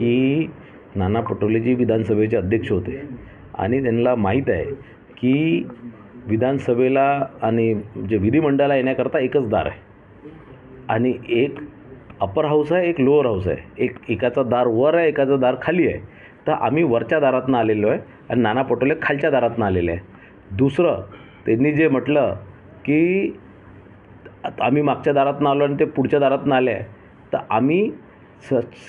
की नाना पटोलेजी विधानसभेचे अध्यक्ष होते आणि त्यांना माहीत आहे की विधानसभेला आणि जे विधिमंडळाला येण्याकरता एकच दार आहे आणि एक अपर हाऊस आहे, एक लोअर हाऊस आहे. एकाचं दार वर आहे, एकाचं दार खाली आहे. तर आम्ही वरच्या दारातून आलेलो आहे आणि नाना पटोले खालच्या दारातून आलेले आहे. दुसरं त्यांनी जे म्हटलं की आम्ही मागच्या दारातून आलो आणि ते पुढच्या दारातून आले आहे, तर आम्ही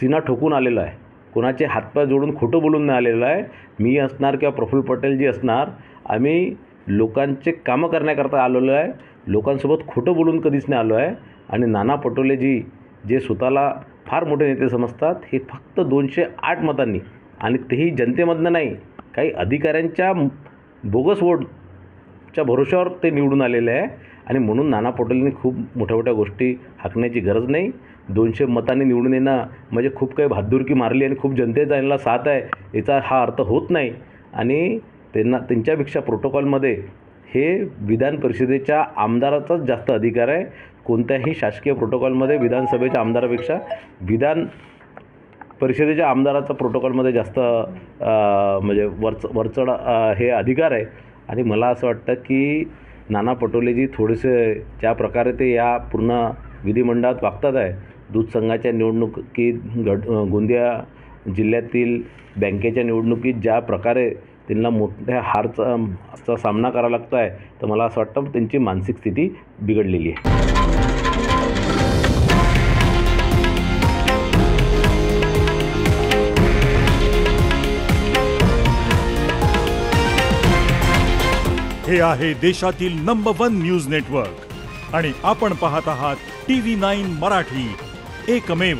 सीना ठोकून आलेलो आहे. कोणाचे हातपाय जोडून खोटं बोलून नाही आलेलो आहे. मी असणार किंवा प्रफुल्ल पटेल जी असणार, आम्ही लोकांचे कामं करण्याकरता आलेलो आहे. लोकांसोबत खोटं बोलून कधीच नाही आलो आहे. आणि नाना पटोलेजी जे स्वतःला फार मोठे नेते समजतात, हे फक्त 208 मतांनी आणि तेही जनतेमधनं नाही, काही अधिकाऱ्यांच्या बोगस वोटच्या भरोश्यावर ते निवडून आलेले आहे. आणि म्हणून नाना पटोलेंनी खूप मोठ्या मोठ्या गोष्टी हाकण्याची गरज नाही. 200 मतांनी निवडून येणं म्हणजे खूप काही बहादुरकी मारली आणि खूप जनतेचा यांना साथ आहे याचा हा अर्थ होत नाही. आणि त्यांच्यापेक्षा प्रोटोकॉलमध्ये हे विधान परिषदेच्या आमदाराचाच जास्त अधिकार आहे. कोणत्याही शासकीय प्रोटोकॉलमध्ये विधानसभेच्या आमदारापेक्षा विधान परिषदेच्या आमदाराचा प्रोटोकॉलमध्ये जास्त म्हणजे वरचढ हे अधिकार आहे. आणि मला असं वाटतं की नाना पटोलेजी थोडेसे ज्या प्रकारे ते या पूर्ण विधिमंडळात वागतात आहे, दूध संघाच्या निवडणुकीत गोंदिया जिल्ह्यातील बँकेच्या निवडणुकीत ज्या प्रकारे त्यांना मोठ्या हारचा सामना करावा लागतो आहे, तर मला असं वाटतं त्यांची मानसिक स्थिती बिघडलेली आहे. हे आहे देशातील नंबर 1 न्यूज नेटवर्क आणि आपण पाहत आहात TV9 मराठी, एकमेव.